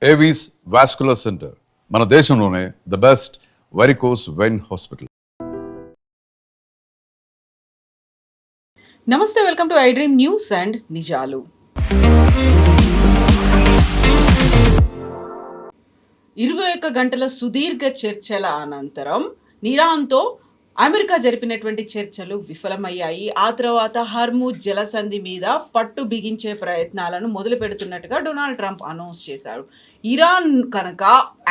Avis vascular centre మన దేశంలోనే the best varicose vein hospital. నమస్తే, welcome to I dream news and నిజాలు. 21 గంటల సుదీర్ఘ చర్చల అనంతరం ఇరాన్తో అమెరికా జరిపినటువంటి చర్చలు విఫలమయ్యాయి. ఆ తర్వాత హర్ముజ్ జలసంధి మీద పట్టు బిగించే ప్రయత్నాలను మొదలు పెడుతున్నట్టుగా డొనాల్డ్ ట్రంప్ అనౌన్స్ చేశారు. ఇరాన్ కనుక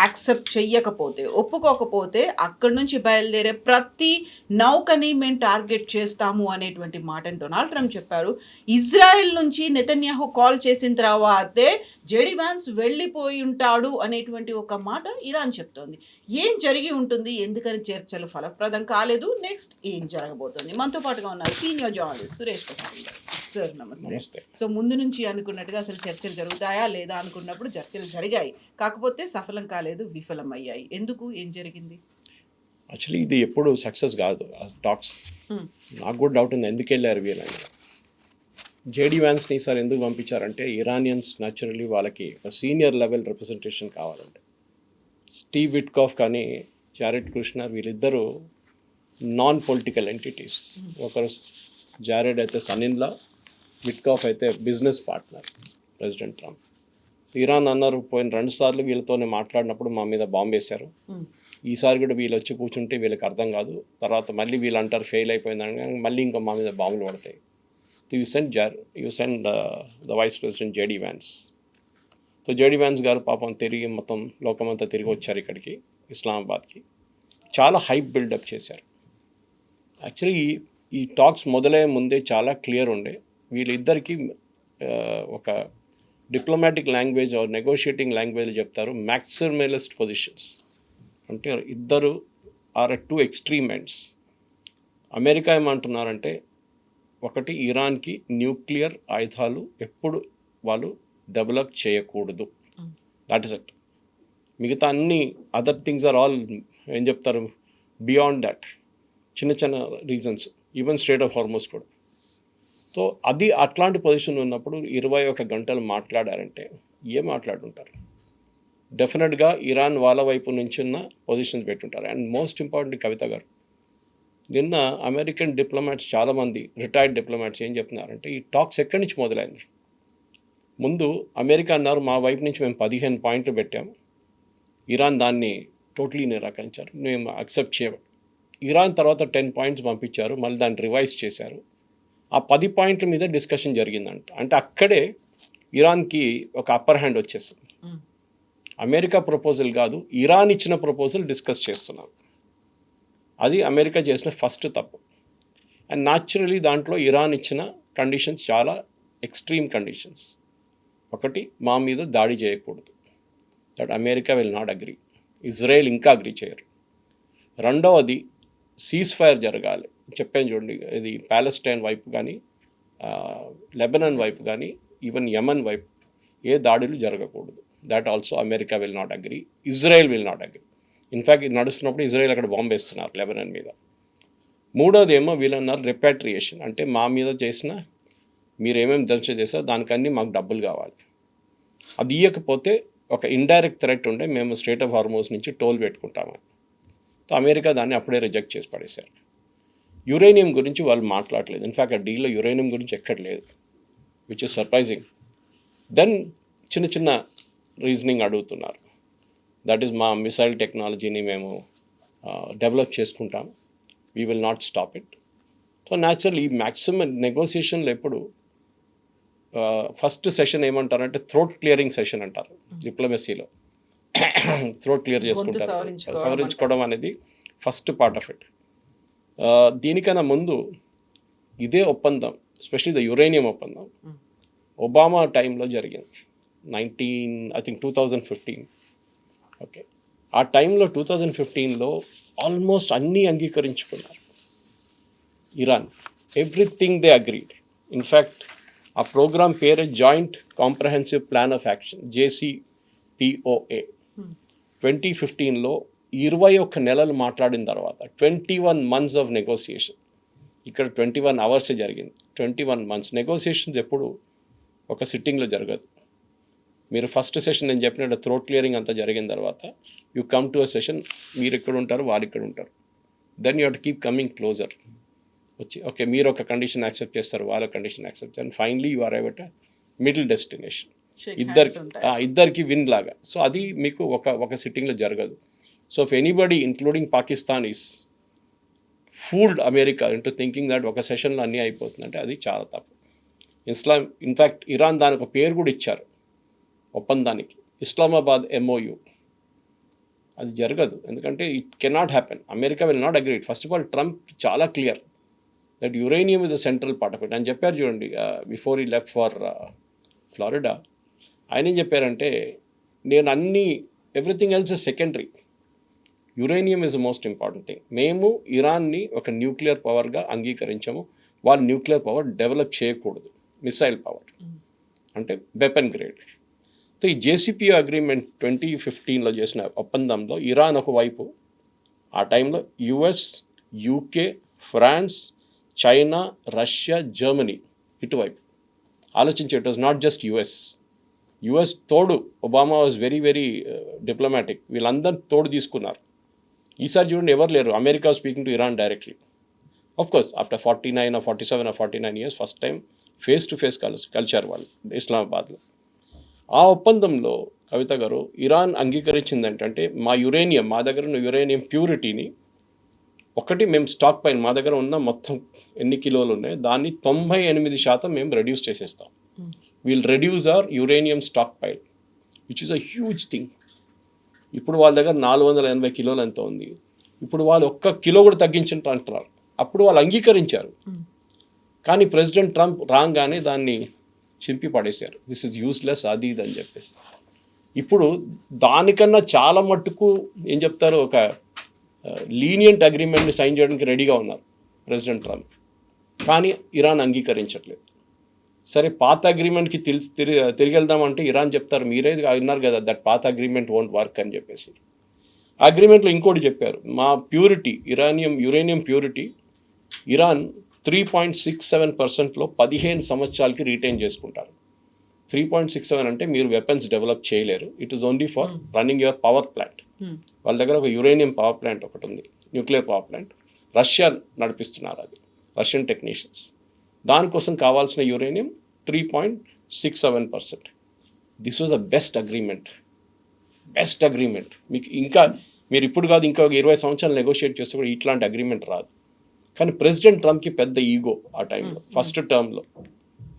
యాక్సెప్ట్ చెయ్యకపోతే, ఒప్పుకోకపోతే అక్కడి నుంచి బయలుదేరే ప్రతి నౌకని మేము టార్గెట్ చేస్తాము అనేటువంటి మాటను డొనాల్డ్ ట్రంప్ చెప్పారు. ఇజ్రాయెల్ నుంచి నెతన్యాహు కాల్ చేసిన తర్వాతే జేడీ వ్యాన్స్ వెళ్ళిపోయి ఉంటాడు అనేటువంటి ఒక మాట ఇరాన్ చెప్తోంది. ఏం జరిగి ఉంటుంది, ఎందుకని చర్చలు ఫలప్రదం కాలేదు, నెక్స్ట్ ఏం జరగబోతోంది? మనతో పాటుగా ఉన్నారు సీనియర్ జర్నలిస్ట్ సురేష్ ప్రసాద్ గారు. సార్ నమస్తే. సో ముందు నుంచి అనుకున్నట్టుగా అసలు చర్చలు జరుగుతాయా లేదా అనుకున్నప్పుడు చర్చలు జరిగాయి, కాకపోతే సఫలం కాలేదు, విఫలం అయ్యాయి. ఎందుకు, ఏం జరిగింది? యాక్చువల్లీ ఇది ఎప్పుడు సక్సెస్ కాదు టాక్స్. నాకు కూడా డౌట్ ఉంది ఎందుకు వెళ్ళారు వీళ్ళని. జేడీ వ్యాన్స్ని సార్ ఎందుకు పంపించారంటే ఇరానియన్స్ న్యాచురల్లీ వాళ్ళకి సీనియర్ లెవెల్ రిప్రజెంటేషన్ కావాలంటే. స్టీవ్ విట్కాఫ్ కానీ జారెడ్ కుష్నర్ వీళ్ళిద్దరూ నాన్ పొలిటికల్ ఎంటిటీస్. ఒకరు జారెడ్ అయితే సన్-ఇన్-లా, విట్కాఫ్ అయితే business partner president Trump. Iran అన్నారు పోయిన 2 సార్లు వీళ్ళతోనే మాట్లాడినప్పుడు మా మీద బాంబు వేశారు, ఈసారి కూడా వీళ్ళు వచ్చి కూర్చుంటే వీళ్ళకి అర్థం కాదు, తర్వాత మళ్ళీ వీళ్ళు అంటారు ఫెయిల్ అయిపోయిందని, మళ్ళీ ఇంకా మా మీద బాంబులు పడతాయి. You send the vice president JD Vance. So JD Vance గారు పాపం తిరిగి మొత్తం లోకమంతా తిరిగి వచ్చారు ఇక్కడికి, ఇస్లామాబాద్కి. చాలా హైప్ బిల్డప్ చేశారు. యాక్చువల్లీ ఈ టాక్స్ మొదలయ్యే ముందే చాలా క్లియర్ ఉండే వీళ్ళిద్దరికీ ఒక diplomatic language or negotiating language చెప్తారు మ్యాక్సిమలిస్ట్ పొజిషన్స్. అంటే ఇద్దరు are at 2 extreme ends. America ఏమంటున్నారంటే ఒకటి, ఇరాన్కి న్యూక్లియర్ ఆయుధాలు ఎప్పుడు వాళ్ళు డెవలప్ చేయకూడదు, దట్ ఇస్ ఇట్. మిగతా అన్ని అదర్ థింగ్స్ ఆర్ ఆల్ ఏం చెప్తారు బియాండ్ దట్, చిన్న చిన్న రీజన్స్, ఈవెన్ స్ట్రేట్ ఆఫ్ హార్మోస్ కూడా. సో అది అట్లాంటి పొజిషన్ ఉన్నప్పుడు 21 గంటలు మాట్లాడారంటే ఏం మాట్లాడుంటారు? డెఫినెట్గా ఇరాన్ వాళ్ళ వైపు నుంచి ఉన్న పొజిషన్స్ పెట్టుంటారు. అండ్ మోస్ట్ ఇంపార్టెంట్ కవిత గారు, నిన్న అమెరికన్ డిప్లొమాట్స్ చాలామంది రిటైర్డ్ డిప్లొమాట్స్ ఏం చెప్తున్నారంటే ఈ టాక్స్ ఎక్కడి నుంచి మొదలైంది. ముందు అమెరికా అన్నారు మా వైపు నుంచి మేము 15 పాయింట్లు పెట్టాము, ఇరాన్ దాన్ని టోటలీ నిరాకరించారు, మేము అక్సెప్ట్ చేయము. ఇరాన్ తర్వాత 10 పాయింట్స్ పంపించారు, మళ్ళీ దాన్ని రివైజ్ చేశారు. ఆ 10 పాయింట్ల మీద డిస్కషన్ జరిగిందంట. అంటే అక్కడే ఇరాన్కి ఒక అప్పర్ హ్యాండ్ వచ్చేసింది. అమెరికా ప్రపోజల్ కాదు, ఇరాన్ ఇచ్చిన ప్రపోజల్ డిస్కస్ చేస్తున్నారు. అది అమెరికా చేసిన ఫస్ట్ తప్పు. అండ్ న్యాచురలీ దాంట్లో ఇరాన్ ఇచ్చిన కండిషన్స్ చాలా ఎక్స్ట్రీమ్ కండిషన్స్. ఒకటి, మా మీద దాడి చేయకూడదు, that America will not agree. Israel ఇంకా అగ్రీ చేయరు. రెండవది, సీజ్ ఫైర్ జరగాలి. చెప్పాను చూడండి, ఇది ప్యాలెస్టైన్ వైపు కానీ లెబనాన్ వైపు కానీ ఈవెన్ యమన్ వైపు ఏ దాడులు జరగకూడదు, that also America will not agree, Israel will not agree. In fact ఇది నడుస్తున్నప్పుడు ఇజ్రాయెల్ అక్కడ బాంబు వేస్తున్నారు లెబనాన్ మీద. మూడోది ఏమో వీళ్ళన్నారు రిపాట్రియేషన్, అంటే మా మీద చేసిన మీరేమేమి దంచ చేశారో దానికన్నీ మాకు డబ్బులు కావాలి. అది ఇవ్వకపోతే ఒక ఇండైరెక్ట్ థ్రెట్ ఉండే మేము స్ట్రేట్ ఆఫ్ హార్మోస్ నుంచి టోల్ పెట్టుకుంటామని. సో అమెరికా దాన్ని అప్పుడే రిజెక్ట్ చేసి పడేశారు. యురేనియం గురించి వాళ్ళు మాట్లాడలేదు. ఇన్ఫ్యాక్ట్ ఆ డీల్లో యురేనియం గురించి ఎక్కడ లేదు, విచ్ ఇస్ సర్ప్రైజింగ్. దెన్ చిన్న చిన్న రీజనింగ్ అడుగుతున్నారు, దట్ ఈస్ మా మిసైల్ టెక్నాలజీని మేము డెవలప్ చేసుకుంటాం, we will not stop it. So natural ఈ మ్యాక్సిమం నెగోసియేషన్లో ఎప్పుడు ఫస్ట్ సెషన్ ఏమంటారంటే థ్రోట్ క్లియరింగ్ సెషన్ అంటారు డిప్లొమసీలో. థ్రోట్ క్లియర్ చేసుకుంటారు, సవరించుకోవడం అనేది ఫస్ట్ పార్ట్ ఆఫ్ ఇట్. దీనికన్నా ముందు ఇదే ఒప్పందం, ఎస్పెషలీ ద యురేనియం ఒప్పందం ఒబామా టైంలో జరిగింది, 2015. ఓకే, ఆ టైంలో 2015లో ఆల్మోస్ట్ అన్నీ అంగీకరించుకున్నారు Iran, everything they agreed. In fact ఆ ప్రోగ్రామ్ పేరే joint comprehensive plan of action, JCPOA. 2015లో 21 నెలలు మాట్లాడిన తర్వాత 21 months ఆఫ్ నెగోసియేషన్. ఇక్కడ 21 hours జరిగింది, 21 months నెగోసియేషన్స్ ఎప్పుడు ఒక సిట్టింగ్లో జరగదు. మీరు ఫస్ట్ సెషన్ నేను చెప్పినట్టు థ్రోట్ క్లియరింగ్ అంతా జరిగిన తర్వాత you come to a session, మీరు ఇక్కడ ఉంటారు, వాళ్ళు ఇక్కడ ఉంటారు. Then you have to keep coming closer. వచ్చి ఓకే మీరు ఒక కండిషన్ యాక్సెప్ట్ చేస్తారు, వాళ్ళ కండిషన్ యాక్సెప్ట్ చేస్తారు, and finally you arrive at middle destination. ఇద్దరికి విన్ లాగా. సో అది మీకు ఒక సిట్టింగ్లో జరగదు. So if anybody including Pakistan is fooled America into thinking that ఒక సెషన్లో అన్నీ అయిపోతుందంటే అది చాలా తప్పు. ఇన్ఫ్యాక్ట్ ఇరాన్ దానికి ఒక పేరు కూడా ఇచ్చారు ఒప్పందానికి, ఇస్లామాబాద్ MOU. అది జరగదు, ఎందుకంటే it cannot happen. America will not agree. First of all Trump చాలా clear that uranium is the central part of it అని చెప్పారు. చూడండి, బిఫోర్ ఈ లెఫ్ట్ ఫర్ ఫ్లారిడా ఆయన ఏం చెప్పారంటే, నేను everything else is secondary, uranium is the most important thing. మేము ఇరాన్ని ఒక న్యూక్లియర్ పవర్గా అంగీకరించాము. వాళ్ళు న్యూక్లియర్ పవర్ డెవలప్ చేయకూడదు, మిసైల్ పవర్ అంటే వెపన్ గ్రేడ్. సో ఈ JCPOA అగ్రిమెంట్ 2015లో చేసిన ఒప్పందంలో ఇరాన్ ఒకవైపు, ఆ టైంలో US, UK, France, China, Russia, Germany ఇటువైపు ఆలోచించి. It was not just US తోడు. Obama was very very diplomatic. వీళ్ళందరూ తోడు తీసుకున్నారు. ఈసారి చూడండి ఎవరు లేరు. America speaking to Iran directly. Of course after 47 or 49 years first time face to face కలిశారు వాళ్ళు ఇస్లామాబాద్లో. ఆ ఒప్పందంలో కవిత గారు ఇరాన్ అంగీకరించింది ఏంటంటే, మా దగ్గర ఉన్న యురేనియం ప్యూరిటీని ఒకటి మేము స్టాక్ పైన, మా దగ్గర ఉన్న మొత్తం ఎన్ని కిలోలు ఉన్నాయి దాన్ని 98% మేము రెడ్యూస్ చేసేస్తాం. We'll reduce our uranium stockpile, which is a huge thing. ఇప్పుడు వాళ్ళ దగ్గర 480 కిలోలు ఎంత ఉంది. ఇప్పుడు వాళ్ళు 1 కిలో కూడా తగ్గించినట్టు అంటున్నారు. అప్పుడు వాళ్ళు అంగీకరించారు, కానీ ప్రెసిడెంట్ ట్రంప్ రాగానే దాన్ని చింపి పడేశారు. దిస్ ఇస్ యూస్లెస్ అది ఇది అని చెప్పేసి. ఇప్పుడు దానికన్నా చాలా మట్టుకు ఏం చెప్తారు, ఒక లీనియంట్ అగ్రిమెంట్ని సైన్ చేయడానికి రెడీగా ఉన్నారు ప్రెసిడెంట్ ట్రంప్, కానీ ఇరాన్ అంగీకరించట్లేదు. సరే పాత అగ్రిమెంట్కి తిరిగి వెళ్దామంటే ఇరాన్ చెప్తారు, మీరే అన్నారు కదా దట్ పాత అగ్రిమెంట్ వోంట్ వర్క్ అని చెప్పేసి. అగ్రిమెంట్లో ఇంకోటి చెప్పారు, మా ప్యూరిటీ యురేనియం ప్యూరిటీ ఇరాన్ 3.67%లో 15 సంవత్సరాలకి రీటైన్ చేసుకుంటారు. 3.67 అంటే మీరు వెపన్స్ డెవలప్ చేయలేరు. It is only for running your power plant. వాళ్ళ దగ్గర ఒక యురేనియం పవర్ ప్లాంట్ ఒకటి ఉంది, న్యూక్లియర్ పవర్ ప్లాంట్. రష్యా నడిపిస్తున్నారు అది, రష్యన్ టెక్నీషియన్స్. దానికోసం కావాల్సిన uranium 3.67%. This was the best agreement. మీకు మీరు ఇప్పుడు కాదు, ఇంకా 20 సంవత్సరాలు నెగోషియేట్ చేస్తే కూడా ఇట్లాంటి అగ్రిమెంట్ రాదు. కానీ ప్రెసిడెంట్ ట్రంప్కి పెద్ద ఈగో ఆ టైంలో, ఫస్ట్ టర్మ్లో.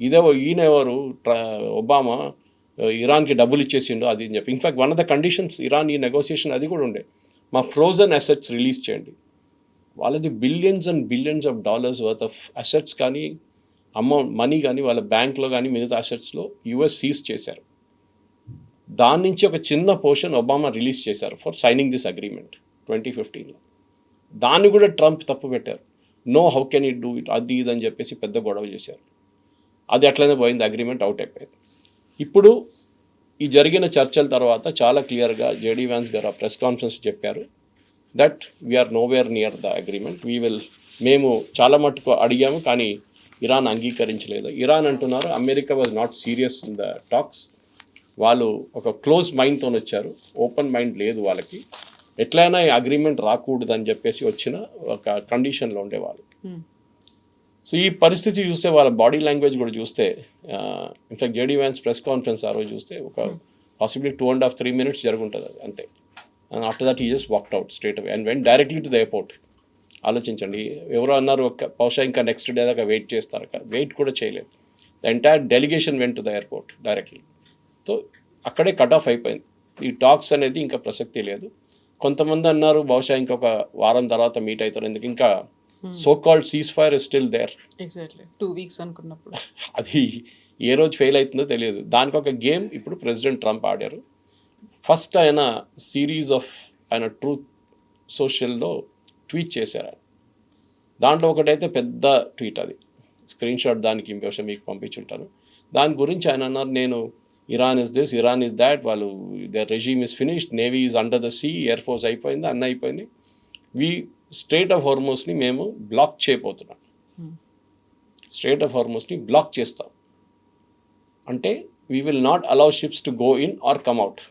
ఈయన ఎవరు, ఒబామా ఇరాన్కి డబ్బులు ఇచ్చేసిండు అది అని చెప్పి. In fact one of the conditions Iran ఈ నెగోసియేషన్ అది కూడా ఉండే, మా ఫ్రోజన్ అసెట్స్ రిలీజ్ చేయండి. వాళ్ళది billions and billions of dollars worth of assets కానీ మనీ కానీ వాళ్ళ బ్యాంక్లో కానీ మిగతా అసెట్స్లో US సీజ్ చేశారు. దాని నుంచి ఒక చిన్న పోర్షన్ ఒబామా రిలీజ్ చేశారు ఫర్ సైనింగ్ దిస్ అగ్రిమెంట్ 2015లో. దాన్ని కూడా ట్రంప్ తప్పు పెట్టారు. No, how can it do it, అది ఇది అని చెప్పేసి పెద్ద గొడవ చేశారు. అది అట్లనే పోయింది, అగ్రిమెంట్ అవుట్ అయిపోయింది. ఇప్పుడు ఈ జరిగిన చర్చల తర్వాత చాలా క్లియర్గా JD Vance గారు ఆ ప్రెస్ కాన్ఫరెన్స్ చెప్పారు that we're nowhere near the agreement. మేము చాలా మట్టుకు అడిగాము, కానీ ఇరాన్ అంగీకరించలేదు. ఇరాన్ అంటున్నారు America was not serious in the talks. వాళ్ళు ఒక క్లోజ్ మైండ్తో వచ్చారు, ఓపెన్ మైండ్ లేదు వాళ్ళకి. ఎట్లయినా ఈ అగ్రిమెంట్ రాకూడదు అని చెప్పేసి వచ్చిన ఒక కండిషన్లో ఉండేవాళ్ళు. సో ఈ పరిస్థితి చూస్తే, వాళ్ళ బాడీ లాంగ్వేజ్ కూడా చూస్తే, in fact JD Vance press conference ఆ రోజు చూస్తే ఒక పాసిబ్లీ 2.5-3 minutes జరుగుంటుంది అది అంతే. And after that he just walked out straight away and went directly to the airport. ఆలోచించండి, ఎవరో అన్నారు బహుశా ఇంకా నెక్స్ట్ డే దాకా వెయిట్ చేస్తారు, వెయిట్ కూడా చేయలేదు. The entire delegation went to the airport directly. So అక్కడే కట్ ఆఫ్ అయిపోయింది. ఈ టాక్స్ అనేది ఇంకా ప్రసక్తి లేదు. కొంతమంది అన్నారు బహుశా ఇంకొక వారం తర్వాత మీట్ అవుతారు, ఎందుకు ఇంకా so called ceasefire is still there. Exactly 2 weeks అనుకున్నప్పుడు అది ఏ రోజు ఫెయిల్ అవుతుందో తెలియదు. దానికి ఒక గేమ్ ఇప్పుడు ప్రెసిడెంట్ ట్రంప్ ఆడారు. ఫస్ట్ ఆయన సిరీస్ ఆఫ్ ఆయన ట్రూత్ సోషల్లో ట్వీట్ చేశారు. దాంట్లో ఒకటైతే పెద్ద ట్వీట్, అది స్క్రీన్ షాట్, దానికి ఇంకోసం మీకు పంపించుంటాను. దాని గురించి ఆయన అన్నారు, నేను Iran is this, Iran is that, వాళ్ళు their regime is finished, navy is under the sea, air force అయిపోయింది, అన్నీ అయిపోయింది, స్ట్రైట్ ఆఫ్ హార్మోస్ని మేము బ్లాక్ చేయబోతున్నాం, స్ట్రైట్ ఆఫ్ హార్మోస్ని బ్లాక్ చేస్తాం. అంటే we will not allow ships to go in or come out.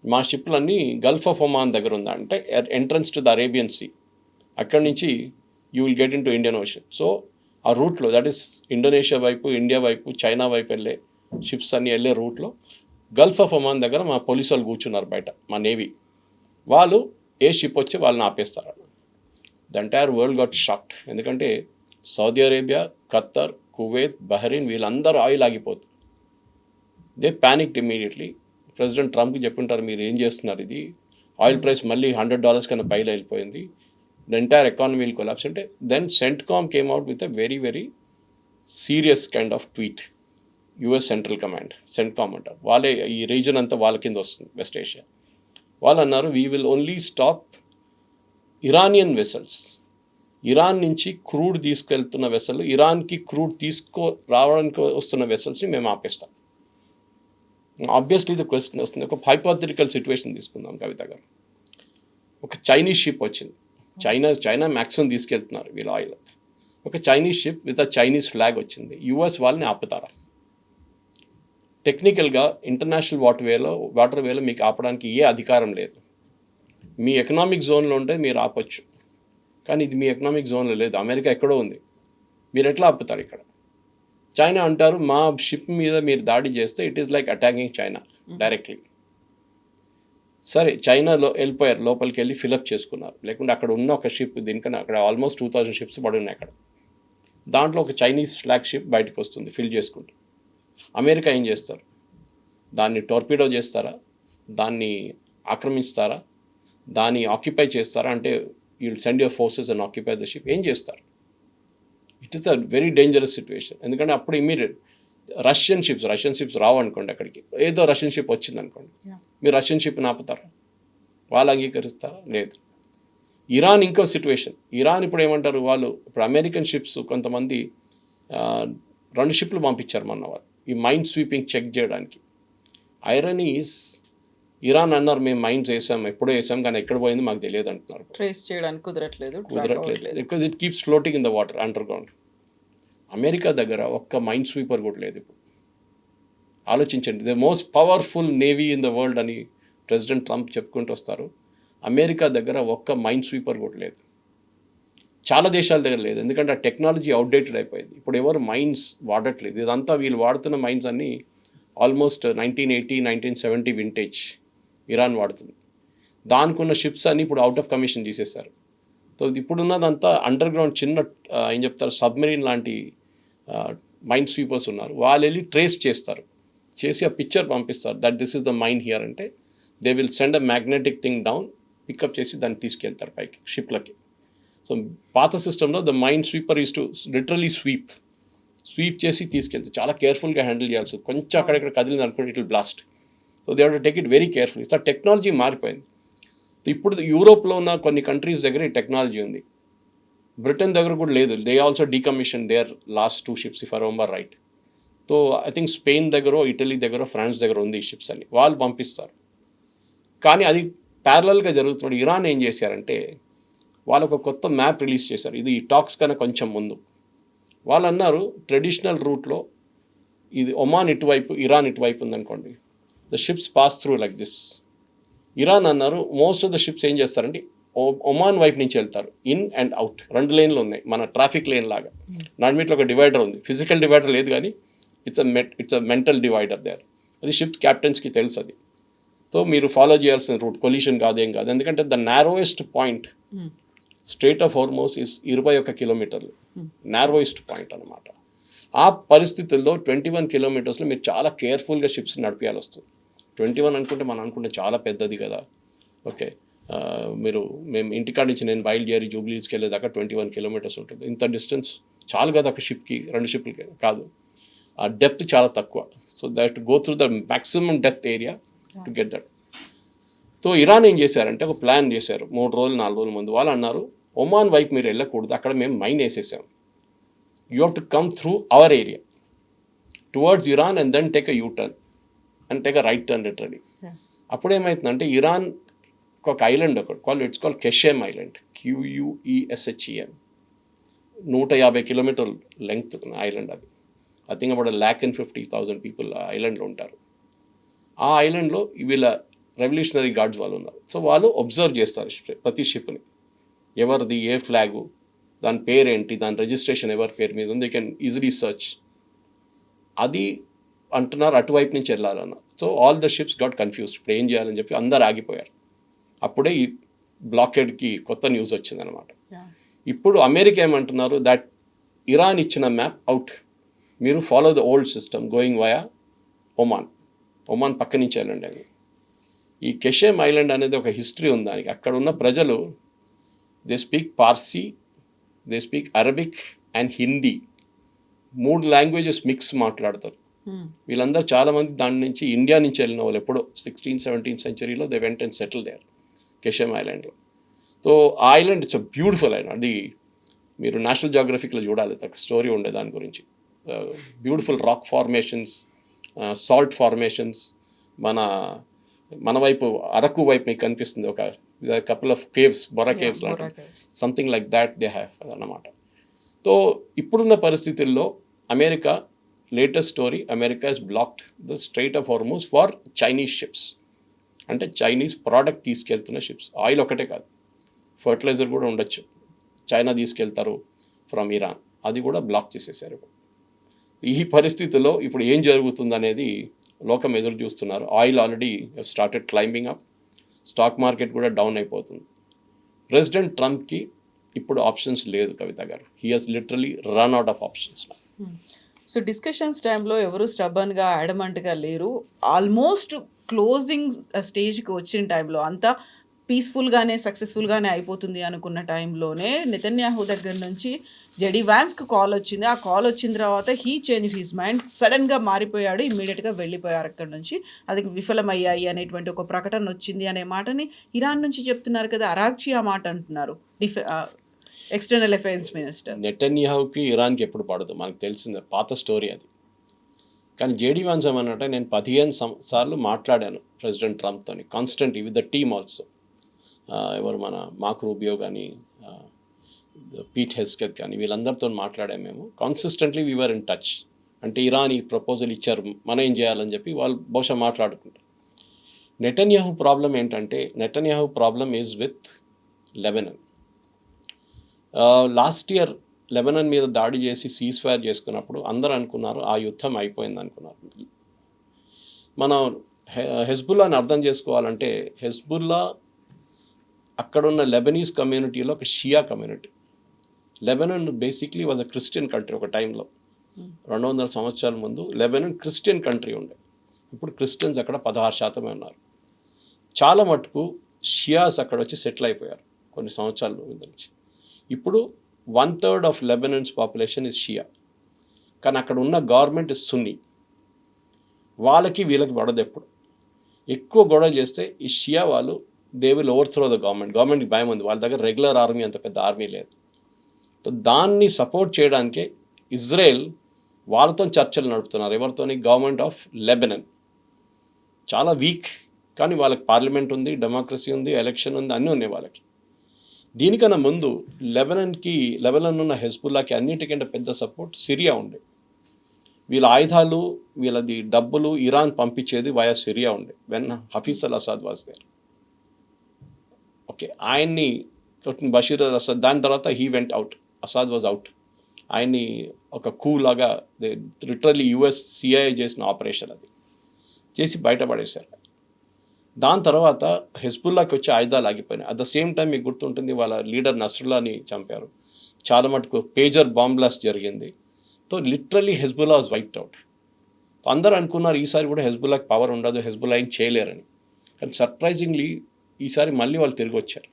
మా షిప్లన్నీ గల్ఫ్ ఆఫ్ ఒమాన్ దగ్గర ఉందా అంటే entrance to the Arabian Sea, అక్కడి నుంచి you will get in to Indian Ocean. So ఆ రూట్లో, దట్ ఈస్ ఇండోనేషియా వైపు, ఇండియా వైపు, చైనా వైపు వెళ్ళే షిప్స్ అన్నీ వెళ్ళే రూట్లో గల్ఫ్ ఆఫ్ ఒమాన్ దగ్గర మా పోలీసు వాళ్ళు కూర్చున్నారు బయట, మా నేవీ వాళ్ళు. ఏ షిప్ వచ్చి వాళ్ళని ఆపేస్తారు. The entire world got shocked. ఎందుకంటే Saudi Arabia, Qatar, Kuwait, Bahrain వీళ్ళందరూ ఆయిల్ ఆగిపోతుంది. They panicked immediately. ప్రెసిడెంట్ ట్రంప్కి చెప్పుంటారు, మీరు ఏం చేస్తున్నారు, ఇది ఆయిల్ ప్రైస్ మళ్ళీ $100 కన్నా పైన వెళ్ళిపోయింది, the entire economy will collapse అంటే. Then CENTCOM came out with a very very serious kind of tweet. US central command, CENTCOM అంటారు, వాళ్ళే ఈ రీజన్ అంతా వాళ్ళ కింద వస్తుంది, వెస్ట్ ఏషియా. వాళ్ళు అన్నారు, we will only stop Iranian vessels. Iran నుంచి క్రూడ్ తీసుకెళ్తున్న వెసల్, ఇరాన్కి క్రూడ్ రావడానికి వస్తున్న వెసల్స్ని మేము ఆపేస్తాం. ఆబ్వియస్లీ ఇది క్వశ్చన్ వస్తుంది. ఒక హైపోథెటికల్ సిచ్యువేషన్ తీసుకుందాం కవిత గారు. ఒక చైనీస్ షిప్ వచ్చింది, చైనా మ్యాక్సిమం తీసుకెళ్తున్నారు వీళ్ళు ఆయిల్. ఒక Chinese ship with a Chinese flag వచ్చింది, యుఎస్ వాళ్ళని ఆపుతారా? టెక్నికల్గా ఇంటర్నేషనల్ వాటర్ వేలో మీకు ఆపడానికి ఏ అధికారం లేదు. మీ ఎకనామిక్ జోన్లో ఉంటే మీరు ఆపొచ్చు, కానీ ఇది మీ ఎకనామిక్ జోన్లో లేదు, అమెరికా ఎక్కడో ఉంది, మీరు ఎట్లా ఆపుతారు ఇక్కడ? చైనా అంటారు, మా షిప్ మీద మీరు దాడి చేస్తే it is like attacking China directly. సరే, చైనాలో వెళ్ళిపోయారు, లోపలికి వెళ్ళి ఫిలప్ చేసుకున్నారు. లేకుంటే అక్కడ ఉన్న ఒక షిప్, దీనికన్నా అక్కడ ఆల్మోస్ట్ 2000 షిప్స్ పడి ఉన్నాయి అక్కడ. దాంట్లో ఒక చైనీస్ ఫ్లాగ్ షిప్ బయటకు వస్తుంది ఫిల్ చేసుకుంటూ. అమెరికా ఏం చేస్తారు? దాన్ని టోర్పిడో చేస్తారా? దాన్ని ఆక్రమిస్తారా? దాన్ని ఆక్యుపై చేస్తారా? అంటే you will send your forces and occupy the ship. ఏం చేస్తారు? It is a very dangerous situation. ఎందుకంటే అప్పుడు ఇమీడియట్ రష్యన్ షిప్స్ రావు అనుకోండి అక్కడికి, ఏదో రష్యన్ షిప్ వచ్చింది అనుకోండి, మీరు రష్యన్ షిప్ని ఆపుతారా? వాళ్ళు అంగీకరిస్తారా? లేదు. ఇరాన్ ఇంకో సిచ్యువేషన్. ఇరాన్ ఇప్పుడు ఏమంటారు, వాళ్ళు ఇప్పుడు అమెరికన్ షిప్స్ కొంతమంది 2 షిప్లు పంపించారు మొన్న వాళ్ళు ఈ మైండ్ స్వీపింగ్ చెక్ చేయడానికి. ఐరన్ ఈస్, ఇరాన్ అన్నారు, మేము మైండ్స్ వేసాం, ఎప్పుడో వేసాం, కానీ ఎక్కడ పోయింది మాకు తెలియదు అంటున్నారు. ట్రేస్ చేయడానికి కుదరట్లేదు, because it keeps floating in the water under ground. America దగ్గర ఒక్క మైండ్ స్వీపర్ కూడా లేదు ఇప్పుడు. ఆలోచించండి, the most powerful navy in the world అని ప్రెసిడెంట్ ట్రంప్ చెప్పుకుంటూ వస్తారు. అమెరికా దగ్గర ఒక్క మైండ్ స్వీపర్ కూడా లేదు. చాలా దేశాల దగ్గర లేదు, ఎందుకంటే ఆ టెక్నాలజీ అవుట్డేటెడ్ అయిపోయింది. ఇప్పుడు ఎవరు మైండ్స్ వాడట్లేదు. ఇదంతా వీళ్ళు వాడుతున్న మైండ్స్ అన్నీ ఆల్మోస్ట్ 1980, 1970 వింటేజ్ ఇరాన్ వాడుతుంది. దానికి ఉన్న షిప్స్ అన్నీ ఇప్పుడు అవుట్ ఆఫ్ కమిషన్ తీసేశారు. సో ఇప్పుడున్నదంతా అండర్ గ్రౌండ్ చిన్న ఏం చెప్తారు, సబ్మెరీన్ లాంటి మైండ్ స్వీపర్స్ ఉన్నారు. వాళ్ళు వెళ్ళి ట్రేస్ చేస్తారు, చేసి ఆ పిక్చర్ పంపిస్తారు, that this is the mine here అంటే. They will send a magnetic thing down, pick up చేసి దాన్ని తీసుకెళ్తారు పైకి షిప్లకి. సో పాత సిస్టంలో the mine sweeper is to literally sweep చేసి తీసుకెళ్తే చాలా కేర్ఫుల్గా హ్యాండిల్ చేయాల్సి. కొంచెం అక్కడెక్కడ కదిలింది అనుకోండి, it will blast. So they have to take it very carefully. So technology మారిపోయింది. ఇప్పుడు యూరోప్లో ఉన్న కొన్ని కంట్రీస్ దగ్గర ఈ టెక్నాలజీ ఉంది, బ్రిటన్ దగ్గర కూడా లేదు. They also decommission their last 2 ships if I remember right. So I think Spain దగ్గర, ఇటలీ దగ్గర, ఫ్రాన్స్ దగ్గర ఉంది ఈ షిప్స్ అన్ని, వాళ్ళు పంపిస్తారు. కానీ అది ప్యారలల్గా జరుగుతున్నాడు. ఇరాన్ ఏం చేశారంటే, వాళ్ళు ఒక కొత్త మ్యాప్ రిలీజ్ చేశారు, ఇది ఈ టాక్స్ కన్నా కొంచెం ముందు. వాళ్ళు అన్నారు, ట్రెడిషనల్ రూట్లో ఇది ఒమాన్ ఇటువైపు, ఇరాన్ ఇటువైపు ఉందనుకోండి, the ships pass through like this. Iran అన్నారు, మోస్ట్ ఆఫ్ ద షిప్స్ ఏం చేస్తారంటే ఒమాన్ వైపు నుంచి వెళ్తారు, ఇన్ అండ్ అవుట్. 2 లేన్లు ఉన్నాయి, మన ట్రాఫిక్ లేన్ లాగా. దాని ఒక డివైడర్ ఉంది, ఫిజికల్ డివైడర్ లేదు కానీ it's a mental divider there. అది షిప్ క్యాప్టెన్స్కి తెలుసు అది. సో మీరు ఫాలో చేయాల్సిన రూట్ కొలిషన్ కాదేం కాదు, ఎందుకంటే the narrowest point strait of Hormuz is 21 కిలోమీటర్లు, నారోయెస్ట్ పాయింట్ అనమాట. ఆ పరిస్థితుల్లో 21 కిలోమీటర్స్లో మీరు చాలా కేర్ఫుల్గా షిప్స్ నడిపించాల్సి వస్తుంది. 21 అనుకుంటే మనం అనుకుంటే చాలా పెద్దది కదా. ఓకే, మేము ఇంటికాడ నుంచి నేను బయలుదేరి జూబ్లీస్కి వెళ్ళేదాకా 21 కిలోమీటర్స్ ఉంటుంది. ఇంత డిస్టెన్స్ చాలు కదా ఒక షిప్కి, 2 షిప్లకి కాదు. ఆ డెప్త్ చాలా తక్కువ. So that go through the maximum depth area to get that. So Iran ఏం చేశారంటే ఒక ప్లాన్ చేశారు 3 రోజులు 4 రోజుల ముందు. వాళ్ళు అన్నారు, ఒమాన్ వైపు మీరు వెళ్ళకూడదు, అక్కడ మేము మైన్ వేసేసాం, you have to come through our area towards Iran and then take a U turn and take a right turn literally. అప్పుడు ఏమవుతుందంటే, ఇరాన్ ఒక ఐలాండ్ ఒకటి it's called Qeshm island, QUESHEM, 150 కిలోమీటర్ల లెంగ్త్ ఐలాండ్ అది. I think about 150,000 people ఆ ఐలాండ్లో ఉంటారు. ఆ ఐలాండ్లో వీళ్ళ రెవల్యూషనరీ గార్డ్స్ వాళ్ళు ఉన్నారు. సో వాళ్ళు అబ్జర్వ్ చేస్తారు ప్రతి షిప్ని, ఎవరిది ఏ ఫ్లాగు, దాని పేరేంటి, దాని రిజిస్ట్రేషన్ ఎవరి పేరు మీద ఉంది, కెన్ ఈజీలీ సర్చ్. అది అంటున్నారు అటువైపు నుంచి వెళ్ళాలన్న. So all the ships got confused, ఇప్పుడు ఏం చేయాలని చెప్పి అందరు ఆగిపోయారు. అప్పుడే ఈ బ్లాకేడ్కి కొత్త న్యూస్ వచ్చిందనమాట. ఇప్పుడు అమెరికా ఏమంటున్నారు, దట్ ఇరాన్ ఇచ్చిన మ్యాప్ అవుట్, మీరు follow the old system going via Oman పక్క నుంచి వెళ్ళండి అని. ఈ కెషేమ్ ఐలాండ్ అనేది ఒక హిస్టరీ ఉంది దానికి. అక్కడ ఉన్న ప్రజలు they speak Parsi, they speak Arabic and Hindi, 3 languages mix మాట్లాడతారు. వీళ్ళందరూ చాలామంది దాని నుంచి ఇండియా నుంచి వెళ్ళిన వాళ్ళు, ఎప్పుడో 16th-17th centuryలో they went and settle there Qeshm ఐలాండ్లో. సో ఆ island it's a beautiful island. అది మీరు నేషనల్ జియోగ్రఫిక్లో చూడాలి, ఒక స్టోరీ ఉండే దాని గురించి. Beautiful rock formations, salt formations. మన వైపు అరకు వైపు మీకు కనిపిస్తుంది ఒక couple of caves, Borra caves లాంటి, something like that they have అన్నమాట. సో ఇప్పుడున్న పరిస్థితుల్లో America, latest story, America is blocked the strait of Hormuz for Chinese ships. అంటే చైనీస్ ప్రోడక్ట్ తీసుకెళ్తున్న షిప్స్, ఆయిల్ ఒకటే కాదు, ఫర్టిలైజర్ కూడా ఉండొచ్చు, చైనా తీసుకెళ్తారు ఫ్రమ్ ఇరాన్, అది కూడా బ్లాక్ చేసేసారు. ఈ పరిస్థితుల్లో ఇప్పుడు ఏం జరుగుతుందనేది లోకం ఎదురు చూస్తున్నారు. Oil already started climbing up, stock market కూడా డౌన్ అయిపోతుంది. ప్రెసిడెంట్ ట్రంప్కి ఇప్పుడు ఆప్షన్స్ లేదు కవిత గారు. He has literally run out of options. So discussions టైంలో ఎవరు స్టబన్గా అడమంట్గా లేరు. ఆల్మోస్ట్ క్లోజింగ్ స్టేజ్కి వచ్చిన టైంలో అంతా పీస్ఫుల్గానే సక్సెస్ఫుల్గానే అయిపోతుంది అనుకున్న టైంలోనే నెతన్యాహు దగ్గర నుంచి జెడీ వ్యాన్స్కి కాల్ వచ్చింది. ఆ కాల్ వచ్చిన తర్వాత హీ చేంజ్ హిజ్ మైండ్, సడన్గా మారిపోయాడు, ఇమ్మీడియట్గా వెళ్ళిపోయారు అక్కడ నుంచి. అది విఫలమయ్యాయి అనేటువంటి ఒక ప్రకటన వచ్చింది అనే మాటని ఇరాన్ నుంచి చెప్తున్నారు కదా. అరాగ్చి ఆ మాట అంటున్నారు, ఎక్స్టర్నల్ అఫైర్స్ మినిస్టర్. నెతన్యాహుకి ఇరాన్కి ఎప్పుడు పడదు, మనకు తెలిసిందే, పాత స్టోరీ అది. కానీ జేడీ వాన్స్ ఏమన్నట్టే, నేను 15 సార్లు మాట్లాడాను ప్రెసిడెంట్ ట్రంప్తో, constantly with the team also. ఎవరు మన మార్క్ రూబియో కానీ, పీట్ హెస్కెత్ కానీ, వీళ్ళందరితో మాట్లాడాము మేము. Consistently we are in touch. అంటే ఇరాన్ ఈ ప్రపోజల్ ఇచ్చారు, మనం ఏం చేయాలని చెప్పి వాళ్ళు బహుశా మాట్లాడుకుంటారు. నెతన్యాహు ప్రాబ్లం ఏంటంటే, Netanyahu problem is with Lebanon. Last year Lebanon మీద దాడి చేసి సీజ్ ఫైర్ చేసుకున్నప్పుడు అందరూ అనుకున్నారు ఆ యుద్ధం అయిపోయింది అనుకున్నారు. మనం హెజ్బుల్లాని అర్థం చేసుకోవాలంటే, హెజ్బుల్లా అక్కడున్న లెబనీస్ కమ్యూనిటీలో ఒక Shia community. Lebanon basically was a Christian country. ఒక టైంలో 200 సంవత్సరాల ముందు లెబనాన్ క్రిస్టియన్ కంట్రీ ఉండే. ఇప్పుడు క్రిస్టియన్స్ అక్కడ 16% ఉన్నారు. చాలా మటుకు షియాస్ అక్కడ వచ్చి సెటిల్ అయిపోయారు కొన్ని సంవత్సరాల నుంచి. ఇప్పుడు 1/3 ఆఫ్ లెబనాన్స్ పాపులేషన్ ఇస్ షియా. కానీ అక్కడ ఉన్న గవర్నమెంట్ ఇస్ సున్నీ. వాళ్ళకి వీళ్ళకి పడదు. ఎప్పుడు ఎక్కువ గొడవ చేస్తే ఈ షియా వాళ్ళు దే విల్ ఓవర్త్రో ద గవర్నమెంట్కి భయం ఉంది, వాళ్ళ దగ్గర రెగ్యులర్ ఆర్మీ అంత పెద్ద ఆర్మీ లేదు. సో దాన్ని సపోర్ట్ చేయడానికే ఇజ్రాయెల్ వాళ్ళతో చర్చలు నడుపుతున్నారు. ఎవరితోని? Government of Lebanon. చాలా వీక్, కానీ వాళ్ళకి పార్లమెంట్ ఉంది, డెమోక్రసీ ఉంది, ఎలక్షన్ ఉంది, అన్నీ ఉన్నాయి వాళ్ళకి. దీనికన్నా ముందు లెబనాన్ ఉన్న హెజ్బుల్లాకి అన్నిటికంటే పెద్ద సపోర్ట్ సిరియా ఉండే. వీళ్ళ ఆయుధాలు, వీళ్ళది డబ్బులు ఇరాన్ పంపించేది వయా సిరియా ఉండే, when Hafez al Assad was there. Okay, ఆయన్ని బషీర్ అల్ అసాద్, దాని తర్వాత he went out, Assad was out. ఆయన్ని ఒక కూలాగా లిటరల్లీ యుఎస్ సిఐఏ చేసిన ఆపరేషన్ అది చేసి బయటపడేశారు. దాని తర్వాత హెజ్బుల్లాకి వచ్చే ఆయుధాలు ఆగిపోయినాయి. అట్ ద సేమ్ టైం మీకు గుర్తుంటుంది, వాళ్ళ లీడర్ నస్రుల్లాని చంపారు. చాలా మటుకు పేజర్ బాంబ్ బ్లాస్ట్ జరిగింది. So literally Hezbollah was wiped out. అందరూ అనుకున్నారు ఈసారి కూడా హెజ్బుల్లాకి పవర్ ఉండదు, హెజ్బుల్లా ఏం చేయలేరని. కానీ సర్ప్రైజింగ్లీ ఈసారి మళ్ళీ వాళ్ళు తిరిగి వచ్చారు.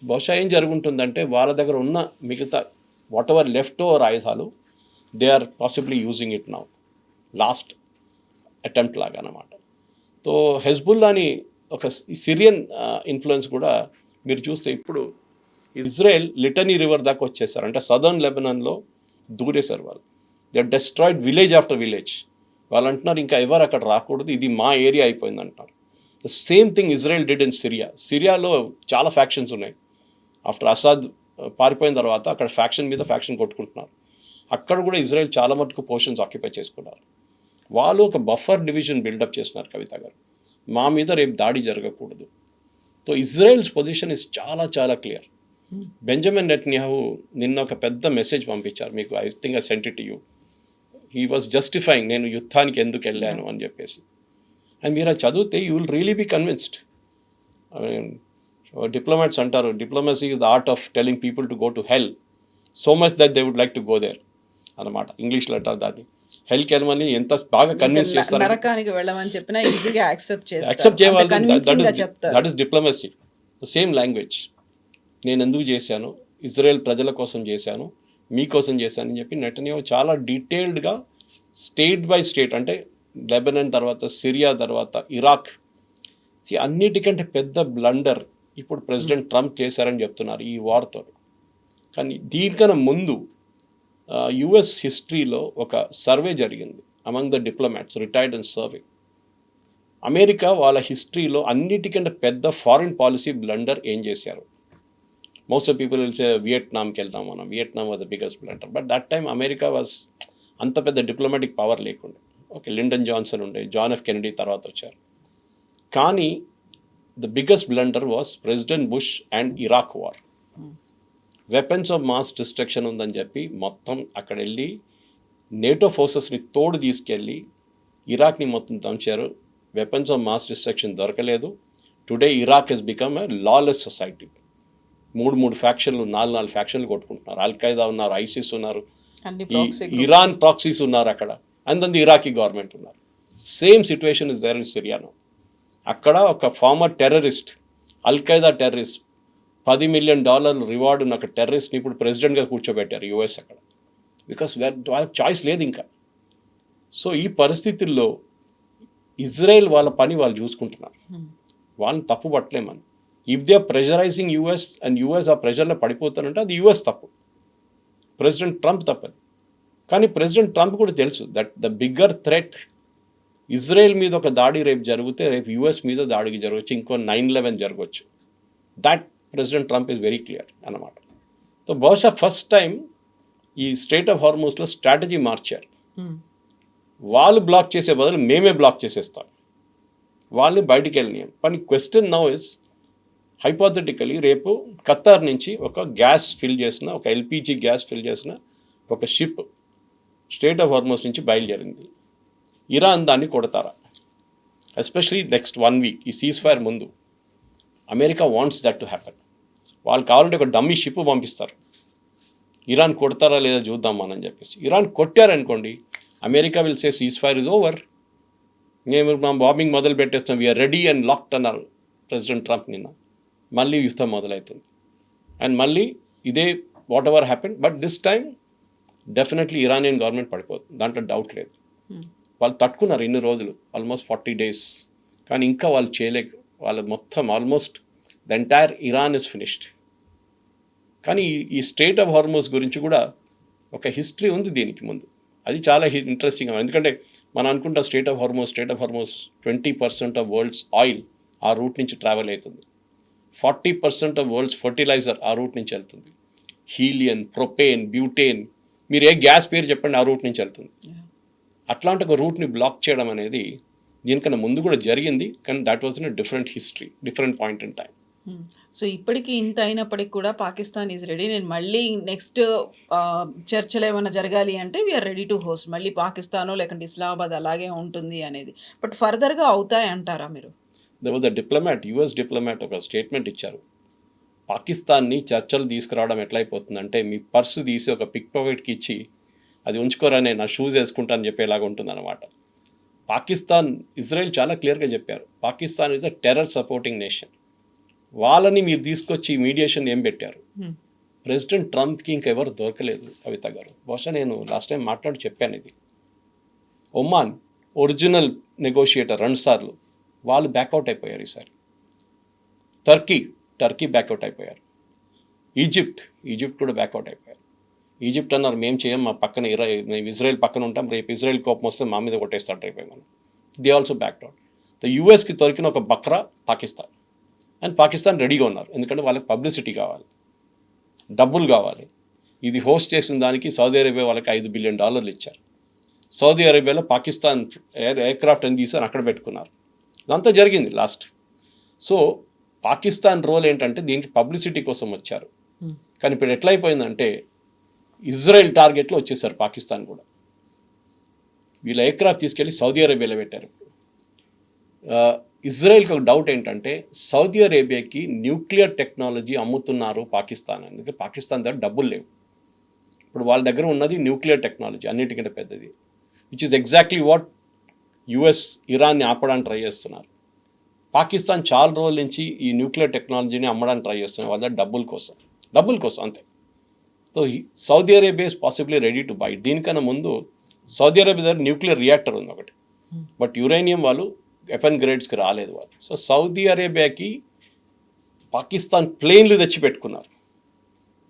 బహుశా ఏం జరుగుతుందంటే, వాళ్ళ దగ్గర ఉన్న మిగతా వాట్ ఎవర్ లెఫ్ట్ ఓవర్ ఆయుధాలు, they are possibly using it now, last attempt లాగా అన్నమాట. సో హెజ్బుల్లాని ఒక సిరియన్ ఇన్ఫ్లుయెన్స్ కూడా మీరు చూస్తే, ఇప్పుడు ఇజ్రాయెల్ లిటనీ రివర్ దాకా వచ్చేసారు. అంటే సదర్న్ లెబనాన్లో దూరేశారు వాళ్ళు. They destroyed village after village. వాళ్ళు అంటున్నారు ఇంకా ఎవరు అక్కడ రాకూడదు, ఇది మా ఏరియా అయిపోయింది అంటున్నారు. The same thing Israel did in Syria. సిరియాలో చాలా ఫ్యాక్షన్స్ ఉన్నాయి. ఆఫ్టర్ అసాద్ పారిపోయిన తర్వాత అక్కడ ఫ్యాక్షన్ మీద ఫ్యాక్షన్ కొట్టుకుంటున్నారు. అక్కడ కూడా ఇజ్రాయెల్ చాలా మటుకు పోర్షన్స్ ఆక్యుపై చేసుకున్నారు. వాళ్ళు ఒక బఫర్ డివిజన్ బిల్డప్ చేస్తున్నారు కవిత గారు, మా మీద రేపు దాడి జరగకూడదు. సో ఇజ్రాయెల్స్ పొజిషన్ ఇస్ చాలా చాలా క్లియర్. బెంజమిన్ నెతన్యాహు నిన్న ఒక పెద్ద మెసేజ్ పంపించారు మీకు, I think I sent it you. He was justifying నేను యుద్ధానికి ఎందుకు వెళ్ళాను అని చెప్పేసి. అండ్ మీరు అది చదివితే you will really be convinced. I mean diplomats అంటారు, diplomacy is the art of telling people to go to hell so much that they would like to go there అన్నమాట. ఇంగ్లీష్లో అంటారు దాన్ని. హెల్కి వెళ్ళమని ఎంత బాగా కన్విన్స్ చేస్తారు, నరకానికి వెళ్ళమని చెప్పినా ఈజీగా యాక్సెప్ట్ చేయాలి. చెప్తారు. That is diplomacy, same language. నేను ఎందుకు చేశాను, ఇజ్రాయెల్ ప్రజల కోసం చేశాను, మీకోసం చేశాను అని చెప్పి నెతన్యాహు చాలా డీటెయిల్డ్గా స్టేట్ బై స్టేట్, అంటే లెబనాన్ తర్వాత సిరియా తర్వాత ఇరాక్, అన్నిటికంటే పెద్ద బ్లండర్ ఇప్పుడు ప్రెసిడెంట్ ట్రంప్ చేశారని చెప్తున్నారు ఈ వార్తో. కానీ దీనికన్నా ముందు యుఎస్ హిస్టరీలో ఒక సర్వే జరిగింది among the diplomats retired and serving. America వాళ్ళ హిస్టరీలో అన్నిటికంటే పెద్ద ఫారిన్ పాలసీ బ్లండర్ ఏం చేశారు. Most of people will say వియట్నాంకి వెళ్తాం మనం, Vietnam was the biggest blunder. But that time America was అంత పెద్ద డిప్లొమాటిక్ పవర్ లేకుండే. ఓకే, లిండన్ జాన్సన్ ఉండే, జాన్ ఎఫ్ కెనడీ తర్వాత వచ్చారు. కానీ the biggest blunder was president Bush and Iraq war. Weapons of mass destruction ఉందని చెప్పి మొత్తం అక్కడ వెళ్ళి నేటో ఫోర్సెస్ని తోడు తీసుకెళ్ళి ఇరాక్ని మొత్తం దంచారు. వెపన్స్ ఆఫ్ మాస్ డిస్ట్రక్షన్ దొరకలేదు. Today Iraq has become a lawless society. మూడు ఫ్యాక్షన్లు, నాలుగు ఫ్యాక్షన్లు కొట్టుకుంటున్నారు. అల్ఖైదా ఉన్నారు, ఐసిస్ ఉన్నారు, ఇరాన్ ప్రాక్సీస్ ఉన్నారు అక్కడ, and then the Iraqi government ఉన్నారు. Same situation is there in సిరియాలో. అక్కడ ఒక former terrorist, al Qaeda terrorist, $10 million reward ఉన్న ఒక టెర్రరిస్ట్ని ఇప్పుడు ప్రెసిడెంట్గా కూర్చోబెట్టారు యుఎస్ అక్కడ. బికాస్ వాళ్ళకి చాయిస్ లేదు ఇంకా. సో ఈ పరిస్థితుల్లో ఇజ్రాయెల్ వాళ్ళ పని వాళ్ళు చూసుకుంటున్నారు, వాళ్ళని తప్పు పట్టలేమని. If they are pressurising US and US ఆ ప్రెషర్లో పడిపోతారంటే అది యుఎస్ తప్పు, ప్రెసిడెంట్ ట్రంప్ తప్పది. కానీ ప్రెసిడెంట్ ట్రంప్ కూడా తెలుసు that the bigger threat Israel మీద ఒక దాడి రేపు జరిగితే రేపు యుఎస్ మీద దాడికి జరగవచ్చు, ఇంకో 9/11 జరగవచ్చు. That president Trump is very clear అన్నమాట. సో బహుశా ఫస్ట్ టైం ఈ స్ట్రైట్ ఆఫ్ హార్మోస్లో స్ట్రాటజీ మార్చారు. వాళ్ళు బ్లాక్ చేసే బదులు మేమే బ్లాక్ చేసేస్తాం, వాళ్ళని బయటికి వెళ్ళనియం. కానీ క్వశ్చన్ నౌ ఇస్ హైపోథెటికలీ రేపు ఖతార్ నుంచి ఒక గ్యాస్ ఫిల్ చేసిన, ఒక ఎల్పిజి గ్యాస్ ఫిల్ చేసిన ఒక షిప్ స్ట్రైట్ ఆఫ్ హార్మోస్ నుంచి బయలుదేరింది. ఇరాన్ దాన్ని కొడతారా? ఎస్పెషలీ నెక్స్ట్ 1 week ఈ సీజ్ ఫైర్ ముందు America wants that to happen. వాళ్ళు కావాలంటే ఒక డమ్మీ షిప్ పంపిస్తారు, ఇరాన్ కొడతారా లేదా చూద్దాం అని చెప్పేసి. ఇరాన్ కొట్టారనుకోండి, America will say ceasefire is over, మేము బాంబింగ్ మొదలు పెట్టేస్తాం, వీఆర్ రెడీ అండ్ లాక్డ్ అన్నారు ప్రెసిడెంట్ ట్రంప్ నిన్న. మళ్ళీ యుద్ధం మొదలవుతుంది అండ్ మళ్ళీ ఇదే whatever happen. But this time definitely Iranian government పడిపోతుంది, దాంట్లో డౌట్ లేదు. వాళ్ళు తట్టుకున్నారు ఇన్ని రోజులు, ఆల్మోస్ట్ 40 days, కానీ ఇంకా వాళ్ళు చేయలేక, వాళ్ళ మొత్తం almost the entire Iran is finished. కానీ ఈ స్ట్రైట్ ఆఫ్ హార్మోస్ గురించి కూడా ఒక హిస్టరీ ఉంది దీనికి ముందు. అది చాలా ఇంట్రెస్టింగ్. ఎందుకంటే మనం అనుకుంటా straight of Hormuz 20% of world's oil ఆ రూట్ నుంచి ట్రావెల్ అవుతుంది, 40% ఆఫ్ వరల్డ్స్ ఫర్టిలైజర్ ఆ రూట్ నుంచి వెళ్తుంది, హీలియన్, ప్రొపేన్, బ్యూటేన్, మీరు ఏ గ్యాస్ పేరు చెప్పండి ఆ రూట్ నుంచి వెళ్తుంది. అట్లాంటి ఒక రూట్ని బ్లాక్ చేయడం అనేది దీనికన్నా ముందు కూడా జరిగింది, కానీ that was in a different history, different point in time. So ఇప్పటికీ ఇంత అయినప్పటికీ కూడా పాకిస్తాన్ ఈజ్ రెడీ. నేను మళ్ళీ నెక్స్ట్ చర్చలు ఏమైనా జరగాలి అంటే వీఆర్ రెడీ టు హోస్ట్. మళ్ళీ పాకిస్తానో లేకుంటే ఇస్లామాబాద్ అలాగే ఉంటుంది అనేది. బట్ ఫర్దర్గా అవుతాయి అంటారా మీరు? There was a US diplomat ఒక స్టేట్మెంట్ ఇచ్చారు. పాకిస్తాన్ని చర్చలు తీసుకురావడం ఎట్లయిపోతుందంటే మీ పర్సు తీసి ఒక పిక్ పాకెట్కి ఇచ్చి అది ఉంచుకోరానే నా షూస్ వేసుకుంటా అని చెప్పేలాగా ఉంటుందన్నమాట. పాకిస్తాన్, ఇజ్రాయెల్ చాలా క్లియర్గా చెప్పారు, Pakistan is a terror supporting nation. వాళ్ళని మీరు తీసుకొచ్చి మీడియేషన్ ఏం పెట్టారు? ప్రెసిడెంట్ ట్రంప్కి ఇంకెవరు దొరకలేదు కవిత గారు. బహుశా నేను లాస్ట్ టైం మాట్లాడి చెప్పాను ఇది. ఒమాన్ ఒరిజినల్ నెగోషియేటర్ 2 సార్లు, వాళ్ళు బ్యాక్అవుట్ అయిపోయారు ఈసారి. టర్కీ బ్యాక్అవుట్ అయిపోయారు. ఈజిప్ట్ కూడా బ్యాక్అవుట్ అయిపోయారు. ఈజిప్ట్ అన్నారు మేము చేయం, మా పక్కన మేము ఇజ్రాయెల్ పక్కన ఉంటాం, రేపు ఇజ్రాయెల్ కోపం వస్తే మా మీద కొట్టేస్తాడు రేపు మనం. They also back out. యుఎస్కి దొరికిన ఒక బక్రా పాకిస్తాన్, అండ్ పాకిస్తాన్ రెడీగా ఉన్నారు, ఎందుకంటే వాళ్ళకి పబ్లిసిటీ కావాలి, డబ్బులు కావాలి. ఇది హోస్ట్ చేసిన దానికి సౌదీ అరేబియా వాళ్ళకి $5 బిలియన్ ఇచ్చారు. సౌదీ అరేబియాలో పాకిస్తాన్ ఎయిర్క్రాఫ్ట్ అని తీసారు, అక్కడ పెట్టుకున్నారు. ఇదంతా జరిగింది లాస్ట్. సో పాకిస్తాన్ రోల్ ఏంటంటే దీనికి పబ్లిసిటీ కోసం వచ్చారు. కానీ ఇప్పుడు ఎట్లయిపోయిందంటే ఇజ్రాయెల్ టార్గెట్లో వచ్చేసారు పాకిస్తాన్ కూడా. వీళ్ళ ఎయిర్క్రాఫ్ట్ తీసుకెళ్ళి సౌదీ అరేబియాలో పెట్టారు. ఇజ్రాయెల్కి ఒక డౌట్ ఏంటంటే సౌదీ అరేబియాకి న్యూక్లియర్ టెక్నాలజీ అమ్ముతున్నారు పాకిస్తాన్, అందుకే పాకిస్తాన్ దగ్గర డబ్బులు లేవు. ఇప్పుడు వాళ్ళ దగ్గర ఉన్నది న్యూక్లియర్ టెక్నాలజీ, అన్నిటికంటే పెద్దది, which is exactly what US ఇరాన్ని ఆపడానికి ట్రై చేస్తున్నారు. పాకిస్తాన్ చాలా రోజుల నుంచి ఈ న్యూక్లియర్ టెక్నాలజీని అమ్మడానికి ట్రై చేస్తున్నారు వాళ్ళ డబ్బుల కోసం అంతే. So Saudi Arabia is possibly ready to buy. దీనికన్నా ముందు సౌదీ అరేబియా దగ్గర న్యూక్లియర్ రియాక్టర్ ఉంది ఒకటి, బట్ యురేనియం వాళ్ళు FN గ్రేడ్స్కి రాలేదు వాళ్ళు. సో సౌదీ అరేబియాకి పాకిస్తాన్ ప్లేన్లు తెచ్చి పెట్టుకున్నారు.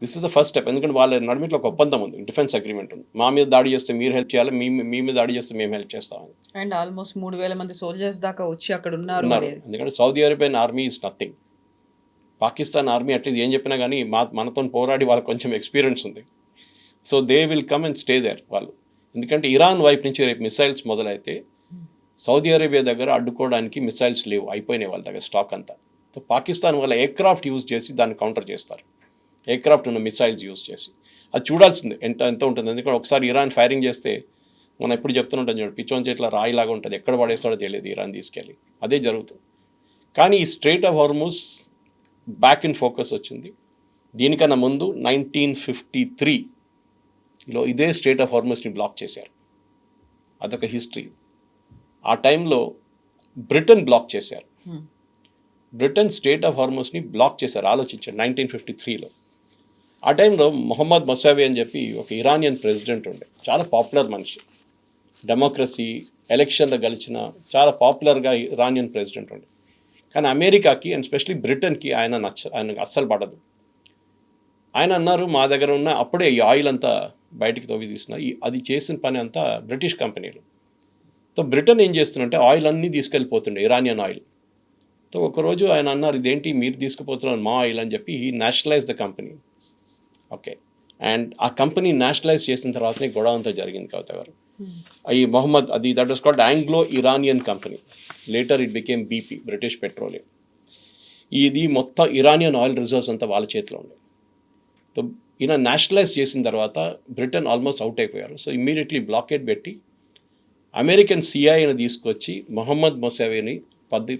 This is the first step. ఎందుకంటే వాళ్ళ నడుమిట్లో ఒక ఒప్పందం ఉంది, డిఫెన్స్ అగ్రిమెంట్ ఉంది. మా మీద దాడి చేస్తే మీరు హెల్ప్ చేయాలి, మీ మీద దాడి చేస్తే మేము హెల్ప్ చేస్తామని. అండ్ ఆల్మోస్ట్ 3,000 మంది సోల్జర్స్ దాకా వచ్చి అక్కడ ఉన్నారు. ఎందుకంటే Saudi Arabian army is nothing. Pakistan army at least ఏం చెప్పినా కానీ మనతో పోరాడి వాళ్ళకి కొంచెం ఎక్స్పీరియన్స్ ఉంది. So they will come and stay there వాళ్ళు. ఎందుకంటే ఇరాన్ వైపు నుంచి రేపు మిసైల్స్ మొదలైతే సౌదీ అరేబియా దగ్గర అడ్డుకోవడానికి మిసైల్స్ లేవు, అయిపోయినాయి వాళ్ళ దగ్గర స్టాక్ అంతా. సో పాకిస్తాన్ వాళ్ళ ఎయిర్క్రాఫ్ట్ యూజ్ చేసి దాన్ని కౌంటర్ చేస్తారు, ఎయిర్క్రాఫ్ట్ ఉన్న మిసైల్స్ యూజ్ చేసి. అది చూడాల్సిందే ఎంత ఉంటుంది. ఎందుకంటే ఒకసారి ఇరాన్ ఫైరింగ్ చేస్తే మనం ఎప్పుడు చెప్తుంటాం చూడండి, పిచ్చోన్ చేతిలో రాయిలాగా ఉంటుంది, ఎక్కడ పడేస్తాడో తెలియదు ఇరాన్ తీసుకెళ్ళి. అదే జరుగుతుంది. కానీ ఈ strait of Hormuz back in focus వచ్చింది. దీనికన్నా ముందు 1953లో ఇదే స్ట్రెయిట్ ఆఫ్ హార్ముజ్ని బ్లాక్ చేశారు. అదొక హిస్టరీ. ఆ టైంలో బ్రిటన్ బ్లాక్ చేశారు. బ్రిటన్ స్ట్రెయిట్ ఆఫ్ హార్ముజ్ని బ్లాక్ చేశారు. ఆలోచించారు 1953లో. ఆ టైంలో మొహమ్మద్ మొసావి అని చెప్పి ఒక ఇరానియన్ ప్రెసిడెంట్ ఉండే, చాలా పాపులర్ మనిషి, డెమోక్రసీ ఎలక్షన్లో గెలిచిన చాలా పాపులర్గా ఇరానియన్ ప్రెసిడెంట్ ఉండే. కానీ అమెరికాకి అండ్ స్పెషలీ బ్రిటన్కి ఆయనకు అస్సలు పడదు. ఆయన అన్నారు, మా దగ్గర ఉన్న అప్పుడే ఈ ఆయిల్ అంతా బయటికి తవ్వి తీస్తున్నారు, అది చేసిన పని అంతా బ్రిటిష్ కంపెనీలు. సో బ్రిటన్ ఏం చేస్తుందంటే ఆయిల్ అన్నీ తీసుకెళ్ళిపోతుండే, ఇరానియన్ ఆయిల్. సో ఒకరోజు ఆయన అన్నారు, ఇదేంటి మీరు తీసుకుపోతున్నారు మా ఆయిల్ అని చెప్పి he nationalise the company. Okay, and ఆ కంపెనీ నేషనలైజ్ చేసిన తర్వాతనే గొడవ అంతా జరిగింది కవిత గారు. ఈ Mohammad that was called Anglo Iranian company. Later it became BP, British Petroleum. ఇది మొత్తం ఇరానియన్ ఆయిల్ రిజర్వ్స్ అంతా వాళ్ళ చేతిలో ఉన్నాయి. సో ఈయన నేషనలైజ్ చేసిన తర్వాత బ్రిటన్ ఆల్మోస్ట్ అవుట్ అయిపోయారు. సో ఇమ్మీడియట్లీ బ్లాకేట్ పెట్టి అమెరికన్ CIAని తీసుకొచ్చి మొహమ్మద్ మొసావిని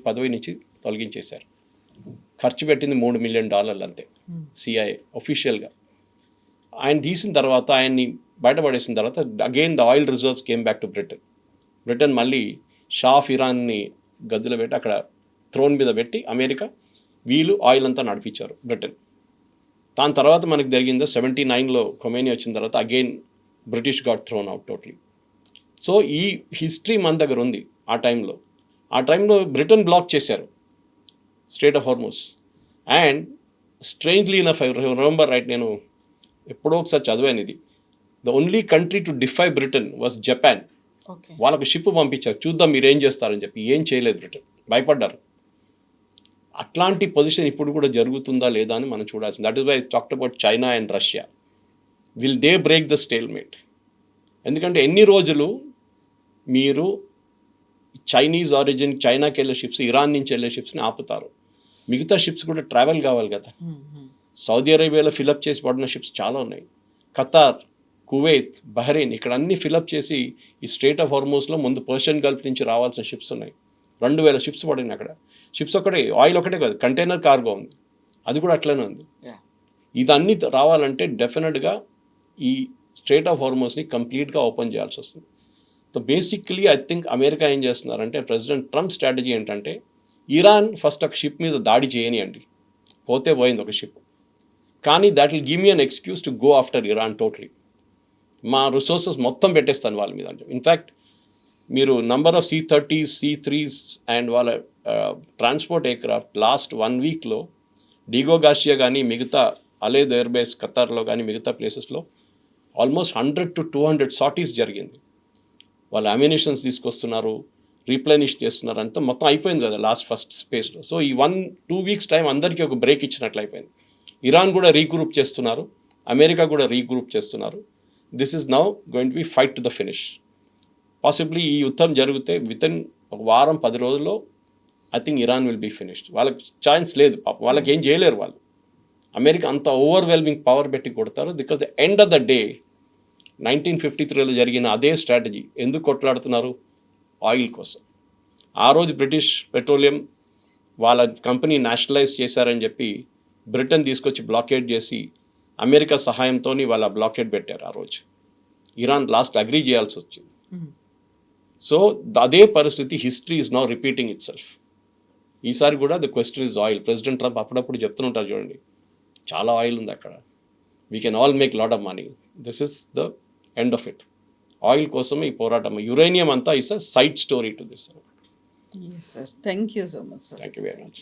పదవి నుంచి తొలగించేశారు. ఖర్చు పెట్టింది $3 మిలియన్ అంతే CIA ఒఫీషియల్గా. ఆయన తీసిన తర్వాత, ఆయన్ని బయటపడేసిన తర్వాత again the oil reserves came back to Britain. మళ్ళీ షా ఆఫ్ ఇరాన్ని గదిలో పెట్టి అక్కడ థ్రోన్ మీద పెట్టి అమెరికా వీళ్ళు ఆయిల్ అంతా నడిపించారు బ్రిటన్. దాని తర్వాత మనకు జరిగిందో 79లో ఖొమైనీ వచ్చిన తర్వాత again British got throne out totally. So ఈ హిస్టరీ మన దగ్గర ఉంది. ఆ టైంలో బ్రిటన్ బ్లాక్ చేశారు strait of Hormuz. And strangely enough I remember right, నేను ఎప్పుడో ఒకసారి చదివాను ఇది, the only country to defy Britain was Japan. వాళ్ళకు షిప్ పంపించారు, చూద్దాం మీరు ఏం చేస్తారని చెప్పి. ఏం చేయలేదు బ్రిటన్, భయపడ్డారు. అట్లాంటి పొజిషన్ ఇప్పుడు కూడా జరుగుతుందా లేదా అని మనం చూడాల్సింది. That is why I talked about China and Russia. Will they break the stalemate? ఎందుకంటే ఎన్ని రోజులు మీరు చైనీస్ ఆరిజిన్ చైనాకి వెళ్ళే షిప్స్, ఇరాన్ నుంచి వెళ్ళే షిప్స్ని ఆపుతారు? మిగతా షిప్స్ కూడా ట్రావెల్ కావాలి కదా. సౌదీ అరేబియాలో ఫిలప్ చేసి పడిన షిప్స్ చాలా ఉన్నాయి. ఖతార్, కువైత్, బహ్రెయిన్, ఇక్కడ అన్ని ఫిలప్ చేసి ఈ స్ట్రెయిట్ ఆఫ్ హార్ముజ్లో ముందు పర్షియన్ గల్ఫ్ నుంచి రావాల్సిన షిప్స్ ఉన్నాయి. 2,000 షిప్స్ పడినాయి అక్కడ. షిప్స్ ఒకటే, ఆయిల్ ఒకటే కాదు, కంటైనర్ కార్గో ఉంది, అది కూడా అట్లనే ఉంది. ఇదన్నీ రావాలంటే డెఫినెట్గా ఈ స్ట్రెయిట్ ఆఫ్ హార్ముజ్ని కంప్లీట్గా ఓపెన్ చేయాల్సి వస్తుంది. So basically I think America ఏం చేస్తున్నారంటే, ప్రెసిడెంట్ ట్రంప్ స్ట్రాటజీ ఏంటంటే, ఇరాన్ ఫస్ట్ ఒక షిప్ మీద దాడి చేయనియండి, పోతే పోయింది ఒక షిప్, కానీ that will give me an excuse to go after Iran totally. మా రిసోర్సెస్ మొత్తం పెట్టేస్తాను వాళ్ళ మీద అంటే. ఇన్ఫ్యాక్ట్ మీరు number of C-30s, C-3s and వాళ్ళ ట్రాన్స్పోర్ట్ ఎయిర్క్రాఫ్ట్ లాస్ట్ 1 వీక్లో డిగో గార్షియా కానీ మిగతా అలేద్ ఎయిర్బేస్ ఖతార్లో కానీ మిగతా ప్లేసెస్లో ఆల్మోస్ట్ 100 to 200 సార్టీస్ జరిగింది. వాళ్ళు అమ్యునిషన్స్ తీసుకొస్తున్నారు, రీప్లెనిష్ చేస్తున్నారు, అంతా మొత్తం అయిపోయింది కదా లాస్ట్ ఫస్ట్ స్పేస్లో. సో ఈ 1-2 వీక్స్ టైం అందరికీ ఒక బ్రేక్ ఇచ్చినట్లు అయిపోయింది. ఇరాన్ కూడా రీగ్రూప్ చేస్తున్నారు, అమెరికా కూడా రీగ్రూప్ చేస్తున్నారు. This is now going to be fight to the finish. Possibly ఈ యుద్ధం జరిగితే వితిన్ ఒక వారం 10 రోజుల్లో I think Iran will be finished. వాళ్ళకి ఛాన్స్ లేదు, వాళ్ళకి ఏం చేయలేరు వాళ్ళు. అమెరికా అంత ఓవర్వెల్మింగ్ పవర్ పెట్టి కొడతారు. Because the end of the day 1953లో జరిగిన అదే స్ట్రాటజీ ఎందుకు కొట్లాడుతున్నారు? ఆయిల్ కోసం. ఆ రోజు బ్రిటిష్ పెట్రోలియం వాళ్ళ కంపెనీ నేషనలైజ్ చేశారని చెప్పి బ్రిటన్ తీసుకొచ్చి బ్లాకేడ్ చేసి అమెరికా సహాయంతో వాళ్ళ బ్లాకేడ్ పెట్టారు ఆ రోజు. ఇరాన్ లాస్ట్ అగ్రీ చేయాల్సి వచ్చింది. సో అదే పరిస్థితి history is now repeating it self. ఈసారి కూడా the question is oil. President Trump అప్పుడప్పుడు చెప్తుంటారు చూడండి, చాలా ఆయిల్ ఉంది అక్కడ, we can all make lot of money. This is the end of it. Oil కోసమే ఈ పోరాటం. యురేనియం అంతా is a side story to this. Yes, sir. Thank you so much, sir. Thank you very much.